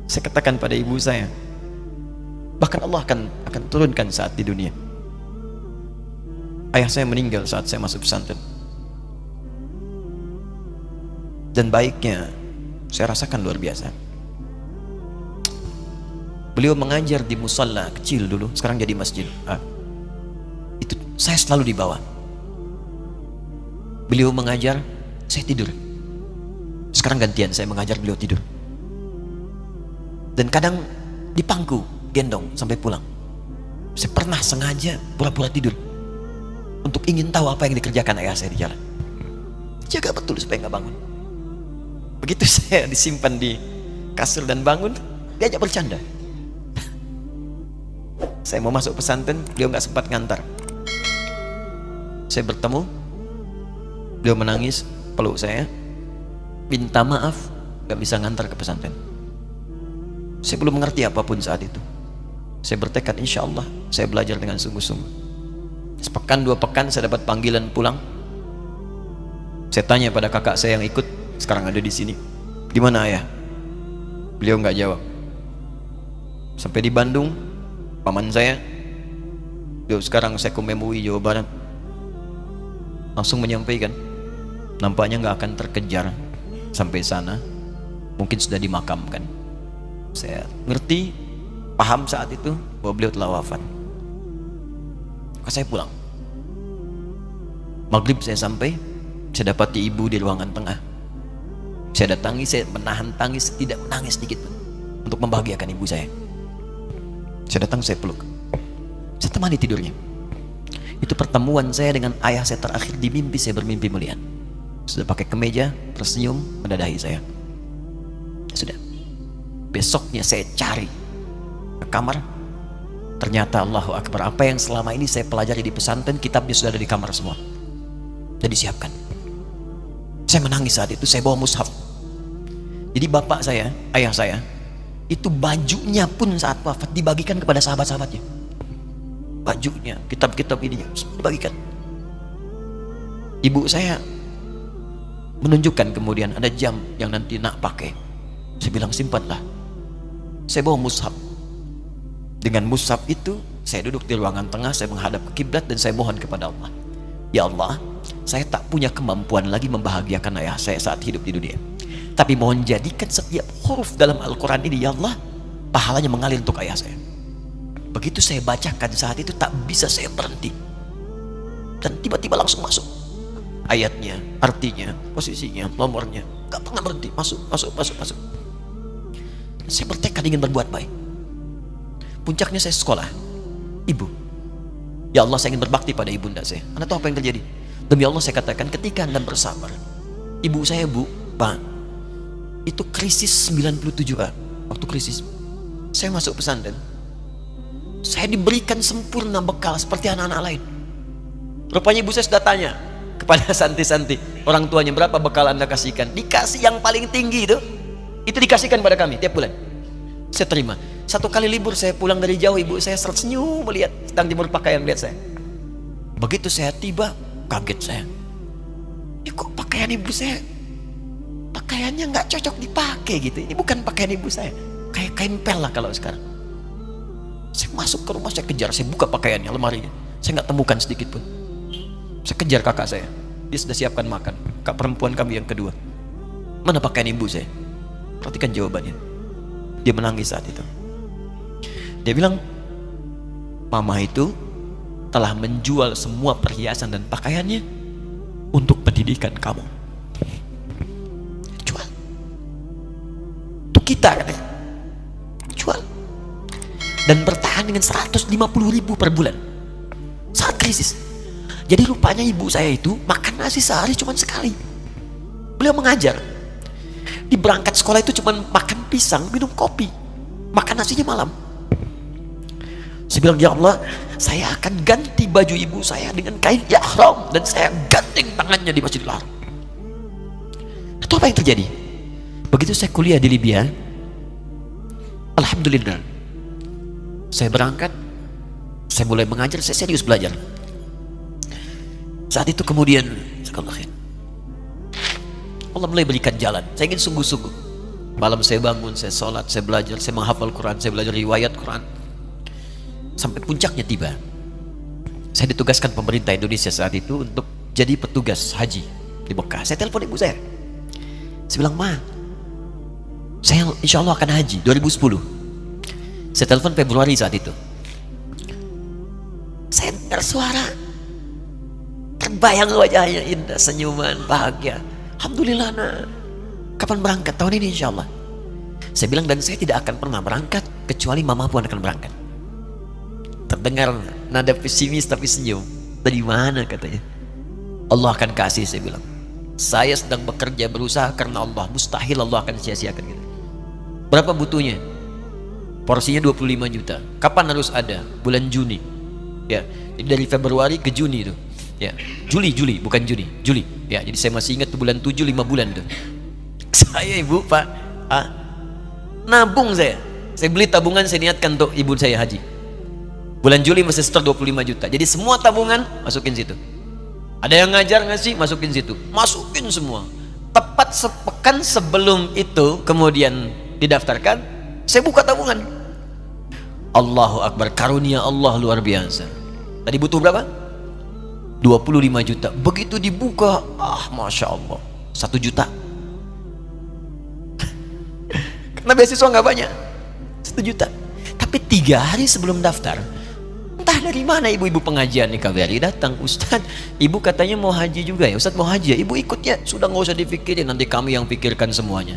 Saya katakan pada ibu saya, bahkan Allah akan turunkan saat di dunia. Ayah saya meninggal saat saya masuk pesantren, dan baiknya saya rasakan luar biasa. Beliau mengajar di musalla kecil dulu, sekarang jadi masjid. Itu saya selalu dibawa. Beliau mengajar, saya tidur. Sekarang gantian, saya mengajar, beliau tidur. Dan kadang di pangku, gendong sampai pulang. Saya pernah sengaja pura-pura tidur untuk ingin tahu apa yang dikerjakan ayah saya di jalan. Jaga betul supaya nggak bangun. Begitu saya disimpan di kasur dan bangun, diajak bercanda. Saya mau masuk pesantren, beliau nggak sempat ngantar. Saya bertemu, beliau menangis, peluk saya, minta maaf, nggak bisa ngantar ke pesantren. Saya belum mengerti apapun saat itu. Saya bertekad, insya Allah saya belajar dengan sungguh-sungguh. Sepekan 2 pekan saya dapat panggilan pulang. Saya tanya pada kakak saya yang ikut, sekarang ada di sini, di mana ayah? Beliau nggak jawab. Sampai di Bandung, paman saya, beliau sekarang Sekom MUI Jawa Barat, langsung menyampaikan, nampaknya nggak akan terkejar sampai sana, mungkin sudah dimakamkan. Saya ngerti, paham saat itu bahwa beliau telah wafat. Maka saya pulang. Maghrib saya sampai, saya dapati ibu di ruangan tengah. Saya datangi, saya menahan tangis, tidak menangis sedikit pun, untuk membahagiakan ibu saya. Saya datang, saya peluk, saya temani tidurnya. Itu pertemuan saya dengan ayah saya terakhir di mimpi. Saya bermimpi melihat sudah pakai kemeja, tersenyum, mendadahi saya. Sudah. Besoknya saya cari ke kamar, ternyata Allahu Akbar, apa yang selama ini saya pelajari di pesantren, kitabnya sudah ada di kamar semua, sudah disiapkan. Saya menangis saat itu. Saya bawa mushaf. Jadi bapak saya, ayah saya, itu bajunya pun saat wafat dibagikan kepada sahabat-sahabatnya. Bajunya, kitab-kitab ininya dibagikan. Ibu saya menunjukkan kemudian ada jam yang nanti nak pakai. Saya bilang, simpanlah. Saya bawa mushaf. Dengan mushaf itu saya duduk di ruangan tengah, saya menghadap ke kiblat dan saya mohon kepada Allah, ya Allah, saya tak punya kemampuan lagi membahagiakan ayah saya saat hidup di dunia, tapi mohon jadikan setiap huruf dalam Al-Quran ini, ya Allah, pahalanya mengalir untuk ayah saya. Begitu saya bacakan saat itu, tak bisa saya berhenti, dan tiba-tiba langsung masuk ayatnya, artinya, posisinya, nomornya, gak pernah berhenti, masuk. Saya bertekad ingin berbuat baik. Puncaknya saya sekolah. Ibu, ya Allah, saya ingin berbakti pada ibunda saya. Anda tahu apa yang terjadi? Demi Allah saya katakan, ketika Anda bersabar, ibu saya, Bu, Pak, itu krisis 97 Pak. Waktu krisis, saya masuk pesantren, saya diberikan sempurna bekal seperti anak-anak lain. Rupanya ibu saya sudah tanya kepada santi-santi, orang tuanya, berapa bekal Anda kasihkan? Dikasih yang paling tinggi itu dikasihkan pada kami tiap bulan. Saya terima. Satu kali libur saya pulang dari jauh, ibu saya tersenyum melihat sedang jemur pakaian melihat saya. Begitu saya tiba, kaget saya. Ini kok pakaian ibu saya, pakaiannya nggak cocok dipakai gitu. Ini bukan pakaian ibu saya, kayak kain pel lah kalau sekarang. Saya masuk ke rumah, saya kejar, saya buka pakaiannya, lemarinya, saya nggak temukan sedikit pun. Saya kejar kakak saya, dia sudah siapkan makan. Kak perempuan kami yang kedua, mana pakaian ibu saya? Perhatikan jawabannya. Dia menangis saat itu. Dia bilang, mama itu telah menjual semua perhiasan dan pakaiannya untuk pendidikan kamu. Jual. Untuk kita katanya. Jual. Dan bertahan dengan 150.000 per bulan saat krisis. Jadi rupanya ibu saya itu makan nasi sehari cuma sekali. Beliau mengajar. Di berangkat sekolah itu cuma makan pisang, minum kopi, makan nasinya malam. Saya bilang, ya Allah, saya akan ganti baju ibu saya dengan kain ihram dan saya ganting tangannya di Masjidil Haram. Itu apa yang terjadi? Begitu saya kuliah di Libya, alhamdulillah, saya berangkat, saya mulai mengajar, saya serius belajar. Saat itu kemudian Allah mulai berikan jalan. Saya ingin sungguh-sungguh. Malam saya bangun, saya sholat, saya belajar, saya menghafal Quran, saya belajar riwayat Quran. Sampai puncaknya tiba. Saya ditugaskan pemerintah Indonesia saat itu untuk jadi petugas haji di Mekah. Saya telepon ibu saya. Saya bilang, Ma, saya insya Allah akan haji 2010. Saya telepon Februari saat itu. Saya dengar suara, terbayang wajahnya indah, senyuman, bahagia. Alhamdulillah, nak. Kapan berangkat? Tahun ini insya Allah. Saya bilang, dan saya tidak akan pernah berangkat kecuali mama pun akan berangkat. Terdengar nada pesimis tapi senyum. Dari mana katanya? Allah akan kasih, saya bilang. Saya sedang bekerja berusaha karena Allah. Mustahil Allah akan sia-siakan gitu. Berapa butuhnya? Porsinya 25 juta. Kapan harus ada? Bulan Juni. Ya, jadi dari Februari ke Juni itu. Ya, Juli bukan Juni, Juli. Ya, jadi saya masih ingat tuh bulan 7, 5 bulan tuh. Saya ibu, Pak, nabung saya beli tabungan, saya niatkan untuk ibu saya haji. Bulan Juli masih setor 25 juta. Jadi semua tabungan masukin situ. Ada yang ngajar ngasih, masukin situ. Masukin semua. Tepat sepekan sebelum itu kemudian didaftarkan, saya buka tabungan. Allahu Akbar, karunia Allah luar biasa. Tadi butuh berapa? 25 juta. Begitu dibuka, Masya Allah, 1 juta. Karena beasiswa nggak banyak, 1 juta. Tapi 3 hari sebelum daftar, entah dari mana ibu-ibu pengajian nih KBRI datang, Ustadz, ibu katanya mau haji juga ya, Ustadz mau haji ya, ibu ikut ya. Sudah nggak usah dipikirin, nanti kami yang pikirkan semuanya.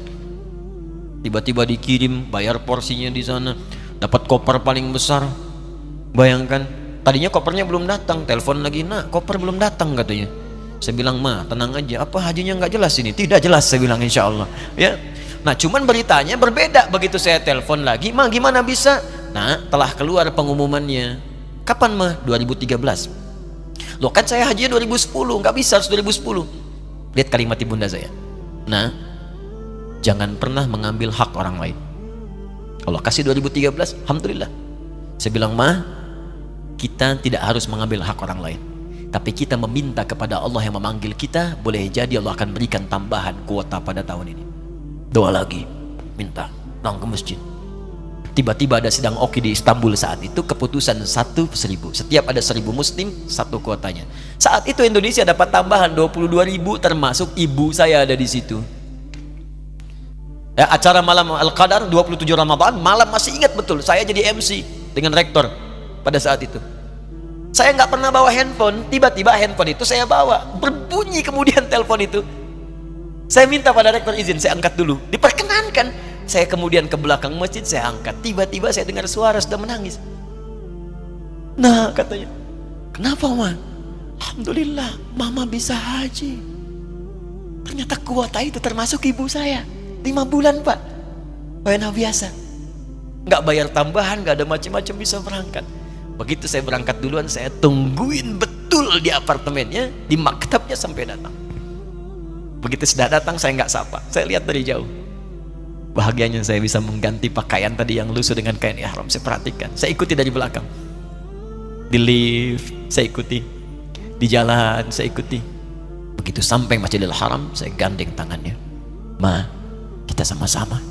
Tiba-tiba dikirim, bayar porsinya di sana, dapat koper paling besar. Bayangkan, tadinya kopernya belum datang, telepon lagi, nak koper belum datang katanya. Saya bilang, Ma, tenang aja, apa hajinya nggak jelas ini? Tidak jelas, saya bilang, insya Allah. Ya. Nah, cuman beritanya berbeda. Begitu saya telepon lagi, Ma, gimana bisa? Nah, telah keluar pengumumannya. Kapan, Ma? 2013. Loh, kan saya hajinya 2010, nggak bisa, harus 2010. Lihat kalimat ibunda saya. Nah, jangan pernah mengambil hak orang lain. Allah kasih 2013, alhamdulillah. Saya bilang, Ma, kita tidak harus mengambil hak orang lain, tapi kita meminta kepada Allah yang memanggil kita. Boleh jadi Allah akan berikan tambahan kuota pada tahun ini. Doa lagi, minta, datang ke masjid. Tiba-tiba ada sidang oki di Istanbul saat itu, keputusan 1/1000. Setiap ada 1000 muslim, 1 kuotanya. Saat itu Indonesia dapat tambahan 22.000, termasuk ibu saya ada di situ. Ya, acara malam Al-Qadar 27 Ramadan, malam masih ingat betul, saya jadi MC dengan rektor pada saat itu. Saya nggak pernah bawa handphone, tiba-tiba handphone itu saya bawa, berbunyi kemudian telepon itu. Saya minta pada rektor izin, saya angkat dulu, diperkenankan. Saya kemudian ke belakang masjid, saya angkat. Tiba-tiba saya dengar suara sudah menangis. Nah, katanya, kenapa, Ma? Alhamdulillah, Mama bisa haji. Ternyata kuota itu termasuk ibu saya. 5 bulan, Pak. Wena biasa. Nggak bayar tambahan, nggak ada macam-macam, bisa berangkat. Begitu saya berangkat duluan, saya tungguin betul di apartemennya, di maktabnya sampai datang. Begitu sudah datang, saya nggak sapa, saya lihat dari jauh. Bahagianya saya bisa mengganti pakaian tadi yang lusuh dengan kain ihram. Saya perhatikan, saya ikuti dari belakang. Di lift, saya ikuti. Di jalan, saya ikuti. Begitu sampai Masjidil Haram, saya gandeng tangannya. Ma, kita sama-sama.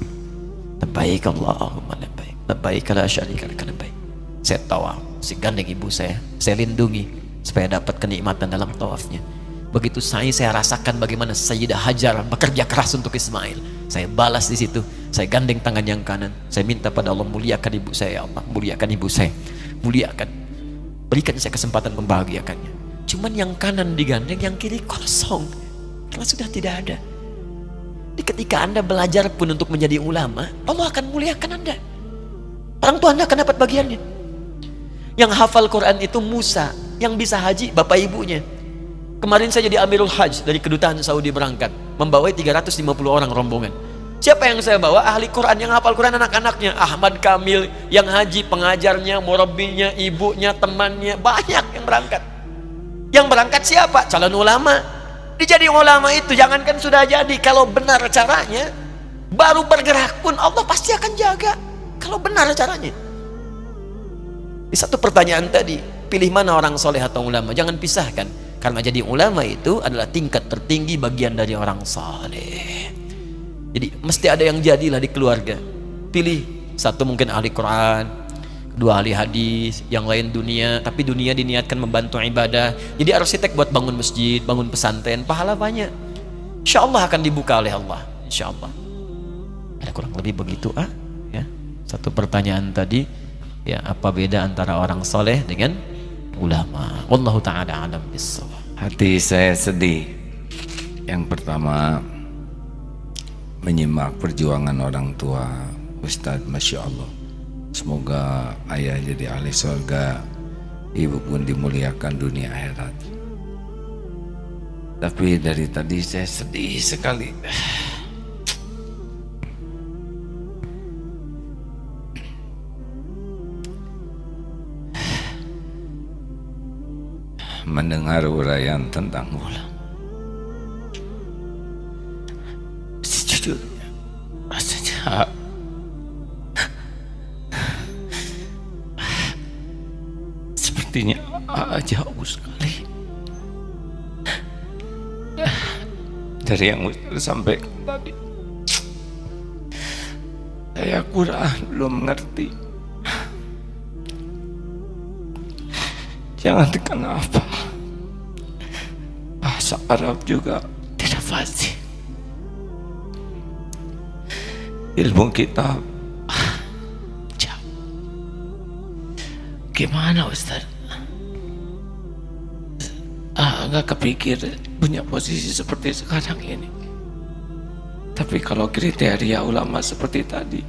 Labbaik Allahumma labbaik. Labbaik la syarika lak labbaik. Saya tawaf, saya gandeng ibu saya lindungi supaya dapat kenikmatan dalam tawafnya. Begitu saya rasakan bagaimana Sayyidah Hajar bekerja keras untuk Ismail. Saya balas di situ. Saya gandeng tangan yang kanan. Saya minta pada Allah, muliakan ibu saya, ya Allah, muliakan ibu saya, muliakan, berikan saya kesempatan membahagiakannya. Cuman yang kanan digandeng, yang kiri kosong, karena sudah tidak ada. Jadi ketika Anda belajar pun untuk menjadi ulama, Allah akan muliakan Anda. Orang tua Anda akan dapat bagiannya. Yang hafal Quran itu Musa, yang bisa haji bapak ibunya. Kemarin saya jadi Amirul Hajj dari kedutaan Saudi berangkat, membawai 350 orang rombongan. Siapa yang saya bawa? Ahli Quran, yang hafal Quran anak-anaknya. Ahmad Kamil, yang haji, pengajarnya, murabbinya, ibunya, temannya, banyak yang berangkat. Yang berangkat siapa? Calon ulama. Dijadi ulama itu, jangankan sudah jadi, kalau benar caranya, baru bergerak pun Allah pasti akan jaga. Kalau benar caranya. Di satu pertanyaan tadi, pilih mana orang soleh atau ulama? Jangan pisahkan. Karena jadi ulama itu adalah tingkat tertinggi bagian dari orang saleh. Jadi mesti ada yang jadilah di keluarga. Pilih satu mungkin ahli Quran, kedua ahli hadis, yang lain dunia, tapi dunia diniatkan membantu ibadah. Jadi arsitek buat bangun masjid, bangun pesantren, pahala banyak. Insya Allah akan dibuka oleh Allah. Insya Allah. Ada kurang lebih begitu ya. Satu pertanyaan tadi, ya, apa beda antara orang soleh dengan ulama? Wallahu ta'ala alam bissawab. Hati saya sedih. Yang pertama, menyimak perjuangan orang tua Ustadz, Masya Allah. Semoga ayah jadi ahli surga, ibu pun dimuliakan dunia akhirat. Tapi dari tadi saya sedih sekali. Mendengar uraian tentang ulama. Sejujurnya rasanya sepertinya jauh sekali dari yang Ustaz sampaikan tadi. Saya kurang belum mengerti. Jangan kenapa bahasa Arab juga tidak fasih. Ilmu kita jauh. Gimana Ustaz? Nggak kepikir punya posisi seperti sekarang ini. Tapi kalau kriteria ulama seperti tadi,